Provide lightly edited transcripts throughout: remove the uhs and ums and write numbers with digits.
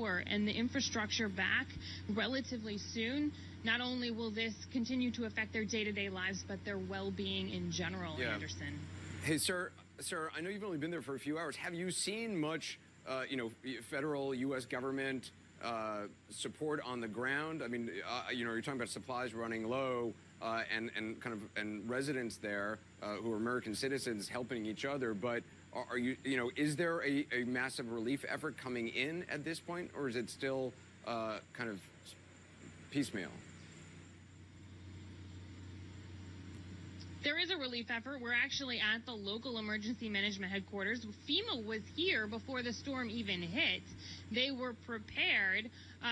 power and the infrastructure back relatively soon, not only will this continue to affect their day-to-day lives, but their well-being in general, Anderson. Hey, sir, I know you've only been there for a few hours. Have you seen much, federal U.S. government support on the ground? I mean, you're talking about supplies running low and residents there who are American citizens helping each other. But are you, is there a massive relief effort coming in at this point, or is it still kind of piecemeal? There is a relief effort. We're actually at the local emergency management headquarters. FEMA was here before the storm even hit. They were prepared.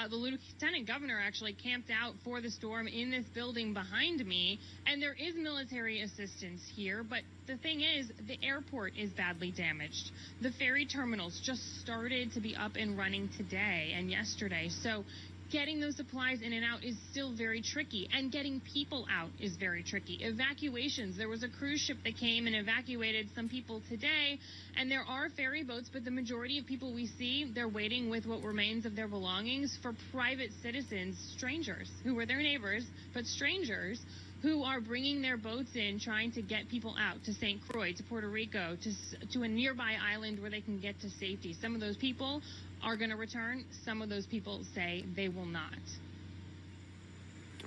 The lieutenant governor actually camped out for the storm in this building behind me. And there is military assistance here. But the thing is, the airport is badly damaged. The ferry terminals just started to be up and running today and yesterday. So getting those supplies in and out is still very tricky, and getting people out is very tricky. Evacuations, there was a cruise ship that came and evacuated some people today, and there are ferry boats, but the majority of people we see, they're waiting with what remains of their belongings for private citizens, strangers, who were their neighbors, but strangers who are bringing their boats in, trying to get people out to St. Croix, to Puerto Rico, to a nearby island where they can get to safety. Some of those people are going to return. Some of those people say they will not.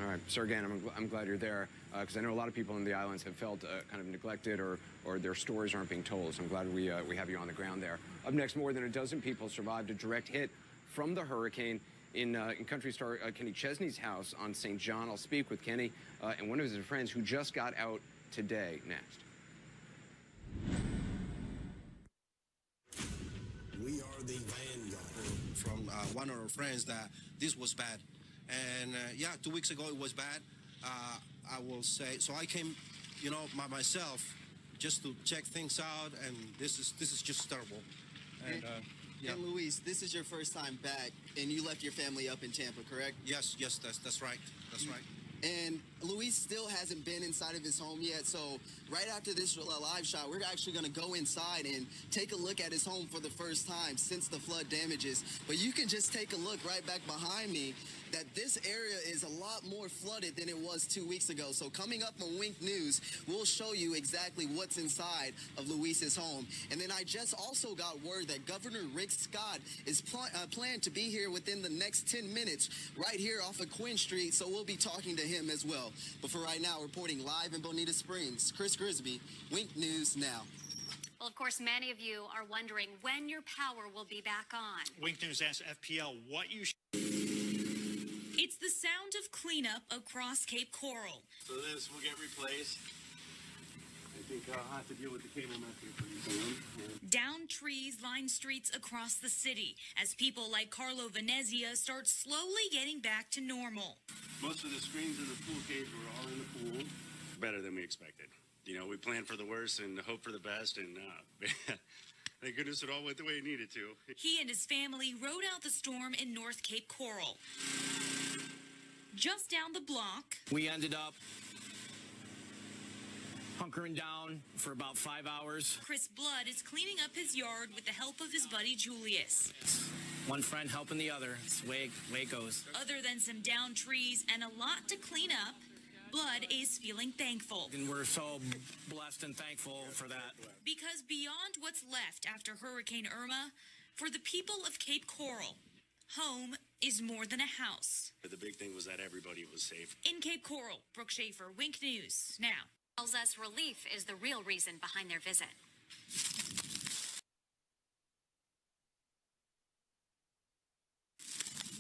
All right, sir, again, I'm glad you're there, because I know a lot of people in the islands have felt kind of neglected, or their stories aren't being told. So I'm glad we have you on the ground there. Up next, more than a dozen people survived a direct hit from the hurricane in country star Kenny Chesney's house on St. John. I'll speak with Kenny and one of his friends who just got out today. Next. We are the vanguard from one of our friends that this was bad. And yeah, 2 weeks ago it was bad. I will say, so I came, myself just to check things out, and this is just terrible. And yeah. And Luis, this is your first time back, and you left your family up in Tampa, correct? Yes, that's right. That's right. And Luis still hasn't been inside of his home yet, so right after this live shot, we're actually going to go inside and take a look at his home for the first time since the flood damages. But you can just take a look right back behind me that this area is a lot more flooded than it was 2 weeks ago. So coming up on Wink News, we'll show you exactly what's inside of Luis's home. And then I just also got word that Governor Rick Scott is planned to be here within the next 10 minutes right here off of Quinn Street, so we'll be talking to him as well. But for right now, reporting live in Bonita Springs, Chris Grisby, Wink News Now. Well, of course, many of you are wondering when your power will be back on. Wink News asks FPL what you It's the sound of cleanup across Cape Coral. So this will get replaced. I think I'll have to deal with the cable method pretty soon. Down trees line streets across the city as people like Carlo Venezia start slowly getting back to normal. Most of the screens in the pool cage were all in the pool. Better than we expected. We planned for the worst and hope for the best, and thank goodness it all went the way it needed to. He and his family rode out the storm in North Cape Coral. Just down the block, we ended up hunkering down for about 5 hours. Chris Blood is cleaning up his yard with the help of his buddy Julius. One friend helping the other. It's the way it goes. Other than some downed trees and a lot to clean up, Blood is feeling thankful. And we're so blessed and thankful for that. Because beyond what's left after Hurricane Irma, for the people of Cape Coral, home is more than a house. The big thing was that everybody was safe. In Cape Coral, Brooke Schaefer, Wink News Now. Tells us relief is the real reason behind their visit.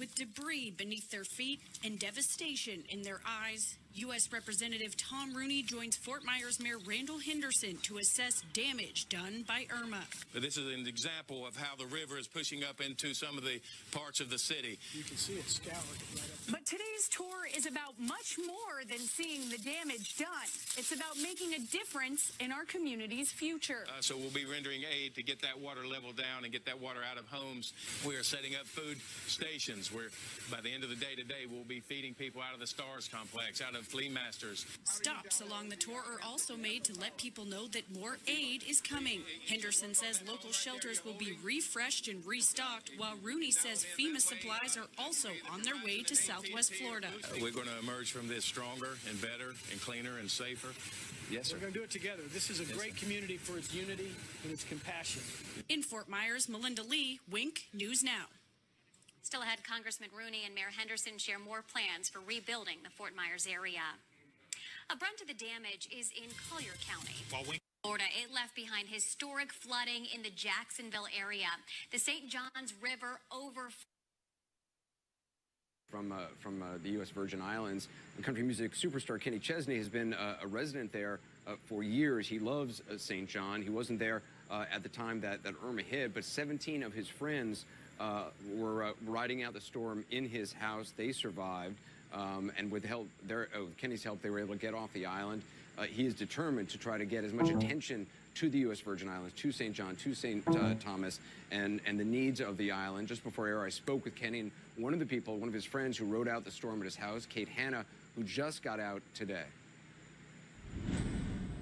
With debris beneath their feet and devastation in their eyes, U.S. Representative Tom Rooney joins Fort Myers Mayor Randall Henderson to assess damage done by Irma. This is an example of how the river is pushing up into some of the parts of the city. You can see it scoured right up. But today's tour is about much more than seeing the damage done. It's about making a difference in our community's future. So we'll be rendering aid to get that water level down and get that water out of homes. We are setting up food stations. Where by the end of the day today, we'll be feeding people out of the Stars complex, out of Flea Masters. Stops along the tour are also made to let people know that more aid is coming. Henderson says local shelters will be refreshed and restocked, while Rooney says FEMA supplies are also on their way to Southwest Florida. We're going to emerge from this stronger and better and cleaner and safer. Yes, sir. We're going to do it together. This is a great community for its unity and its compassion. In Fort Myers, Melinda Lee, Wink News Now. Still ahead, Congressman Rooney and Mayor Henderson share more plans for rebuilding the Fort Myers area. A brunt of the damage is in Collier County. Florida, it left behind historic flooding in the Jacksonville area. The St. Johns River overflowed. From the U.S. Virgin Islands. The country music superstar Kenny Chesney has been a resident there for years. He loves St. John. He wasn't there at the time that Irma hit, but 17 of his friends were riding out the storm in his house. They survived, and with Kenny's help, they were able to get off the island. He is determined to try to get as much attention to the U.S. Virgin Islands, to St. John, to St. Thomas, and the needs of the island. Just before air, I spoke with Kenny, and one of his friends who rode out the storm at his house, Kate Hanna, who just got out today.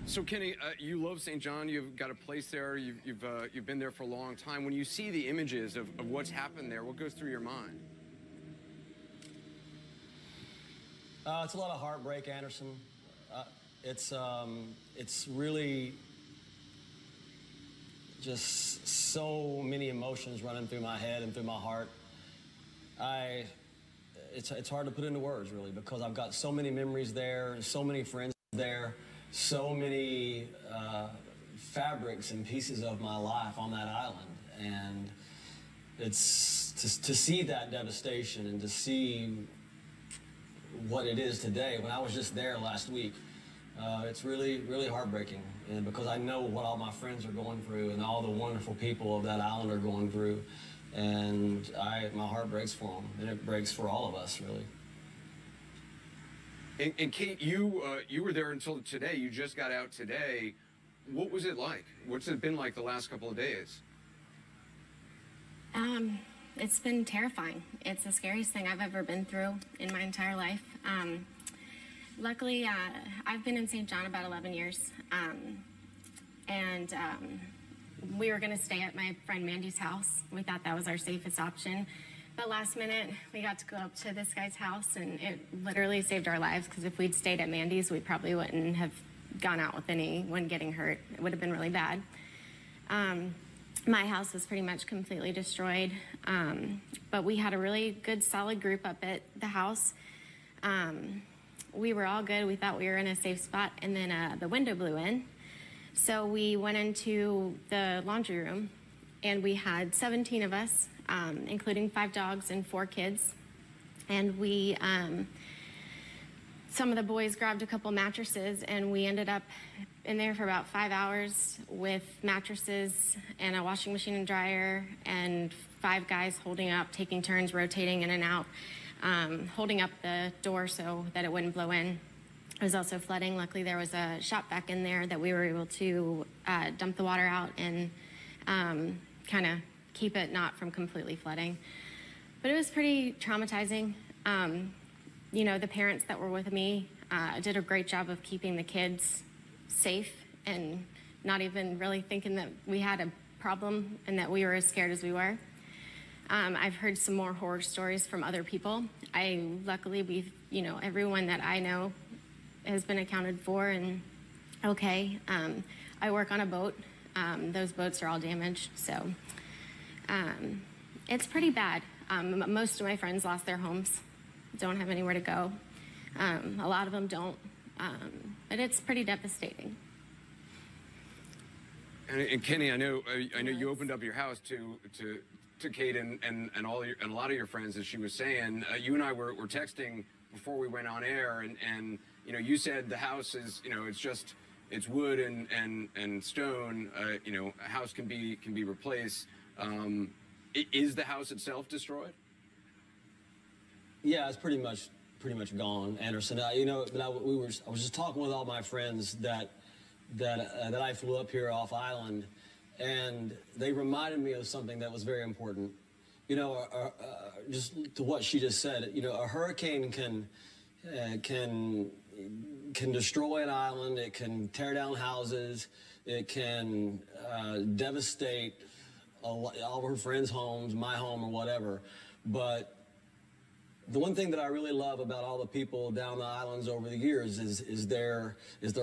So, Kenny, you love St. John. You've got a place there. You've been there for a long time. When you see the images of what's happened there, what goes through your mind? It's a lot of heartbreak, Anderson. It's really just so many emotions running through my head and through my heart. It's hard to put into words, really, because I've got so many memories there, so many friends there, so many fabrics and pieces of my life on that island. And it's to see that devastation and to see what it is today. When I was just there last week, it's really, really heartbreaking, and because I know what all my friends are going through and all the wonderful people of that island are going through, and my heart breaks for them, and it breaks for all of us, really. And Kate, you were there until today. You just got out today. What was it like? What's it been like the last couple of days? It's been terrifying. It's the scariest thing I've ever been through in my entire life. Luckily, I've been in St. John about 11 years, and we were going to stay at my friend Mandy's house. We thought that was our safest option, but last minute, we got to go up to this guy's house, and it literally saved our lives, because if we'd stayed at Mandy's, we probably wouldn't have gone out with anyone getting hurt. It would have been really bad. My house was pretty much completely destroyed, but we had a really good, solid group up at the house. We were all good. We thought we were in a safe spot, and then the window blew in. So we went into the laundry room, and we had 17 of us, including 5 dogs and 4 kids. And we, some of the boys grabbed a couple mattresses, and we ended up in there for about 5 hours with mattresses and a washing machine and dryer, and 5 guys holding up, taking turns, rotating in and out. Holding up the door so that it wouldn't blow in. It was also flooding. Luckily, there was a shop vac in there that we were able to dump the water out and kind of keep it not from completely flooding. But it was pretty traumatizing. You know, the parents that were with me did a great job of keeping the kids safe and not even really thinking that we had a problem and that we were as scared as we were. I've heard some more horror stories from other people. Luckily, everyone that I know has been accounted for and okay. I work on a boat. Those boats are all damaged, so it's pretty bad. Most of my friends lost their homes, don't have anywhere to go. A lot of them don't, but it's pretty devastating. And Kenny, I know you opened up your house to Kate and a lot of your friends, as she was saying. You and I were texting before we went on air, and you said the house is, it's wood and stone. A house can be replaced. Is the house itself destroyed? Yeah, it's pretty much gone, Anderson. I was just talking with all my friends that I flew up here off island, and they reminded me of something that was very important. You know, just to what she just said, you know, a hurricane can destroy an island. It can tear down houses. It can devastate all of her friends' homes, my home, or whatever. But the one thing that I really love about all the people down the islands over the years is their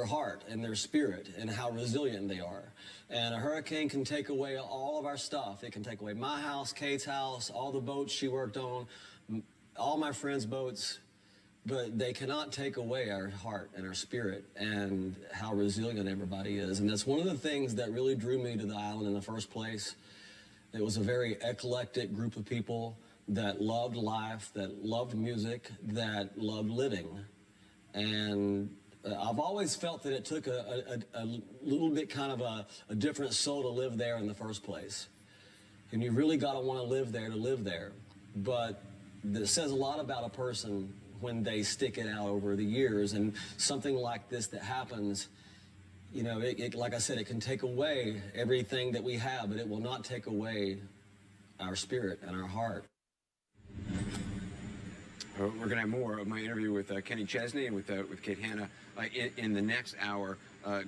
heart and their spirit and how resilient they are. And a hurricane can take away all of our stuff. It can take away my house, Kate's house, all the boats she worked on, all my friends' boats, but they cannot take away our heart and our spirit and how resilient everybody is. And that's one of the things that really drew me to the island in the first place. It was a very eclectic group of people that loved life, that loved music, that loved living. And I've always felt that it took a little bit kind of a different soul to live there in the first place. And you really got to want to live there. But it says a lot about a person when they stick it out over the years. And something like this that happens, you know, like I said, it can take away everything that we have, but it will not take away our spirit and our heart. We're going to have more of my interview with Kenny Chesney and with Kate Hanna in the next hour.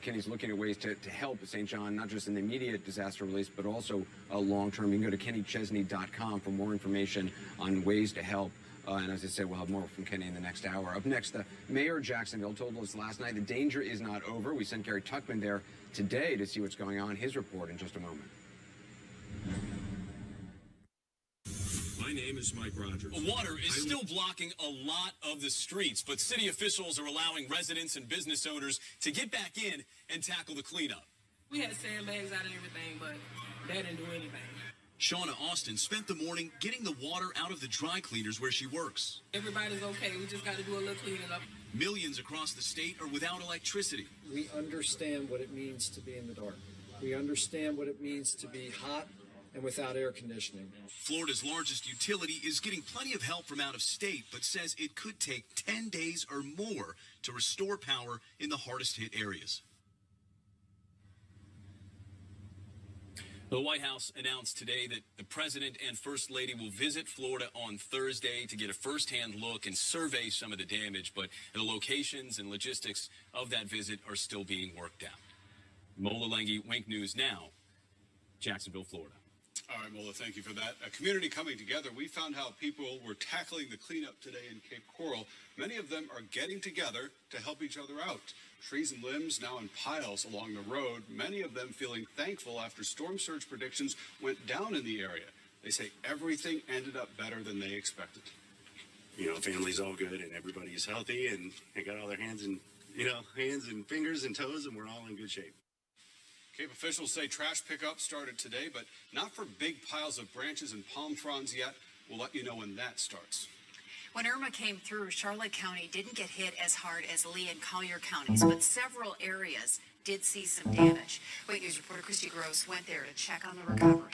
Kenny's looking at ways to help St. John, not just in the immediate disaster release, but also long-term. You can go to kennychesney.com for more information on ways to help. And as I said, we'll have more from Kenny in the next hour. Up next, the mayor of Jacksonville told us last night the danger is not over. We sent Gary Tuckman there today to see what's going on. His report in just a moment. My name is Mike Rogers. Water is still blocking a lot of the streets, but city officials are allowing residents and business owners to get back in and tackle the cleanup. We had sandbags out and everything, but they didn't do anything. Shauna Austin spent the morning getting the water out of the dry cleaners where she works. Everybody's okay. We just got to do a little cleaning up. Millions across the state are without electricity. We understand what it means to be in the dark. We understand what it means to be hot and without air conditioning. Florida's largest utility is getting plenty of help from out of state, but says it could take 10 days or more to restore power in the hardest hit areas. The White House announced today that the president and first lady will visit Florida on Thursday to get a firsthand look and survey some of the damage, but the locations and logistics of that visit are still being worked out. Mola Lenghi, Wink News Now, Jacksonville, Florida. All right, Mola, thank you for that. A community coming together. We found how people were tackling the cleanup today in Cape Coral. Many of them are getting together to help each other out. Trees and limbs now in piles along the road, many of them feeling thankful after storm surge predictions went down in the area. They say everything ended up better than they expected. You know, family's all good and everybody's healthy and they got all their hands and fingers and toes, and we're all in good shape. Cape officials say trash pickup started today, but not for big piles of branches and palm fronds yet. We'll let you know when that starts. When Irma came through, Charlotte County didn't get hit as hard as Lee and Collier counties, but several areas did see some damage. Wake News reporter Christy Gross went there to check on the recovery.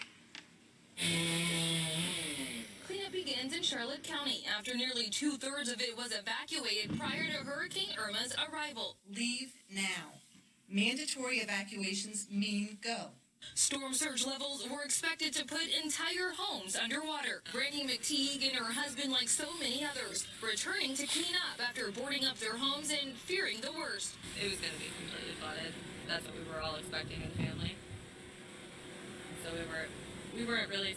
Cleanup begins in Charlotte County after nearly 2/3 of it was evacuated prior to Hurricane Irma's arrival. Leave now. Mandatory evacuations mean go. Storm surge levels were expected to put entire homes underwater. Brandy McTeague and her husband, like so many others, returning to clean up after boarding up their homes and fearing the worst. It was going to be completely flooded. That's what we were all expecting as a family. So we weren't really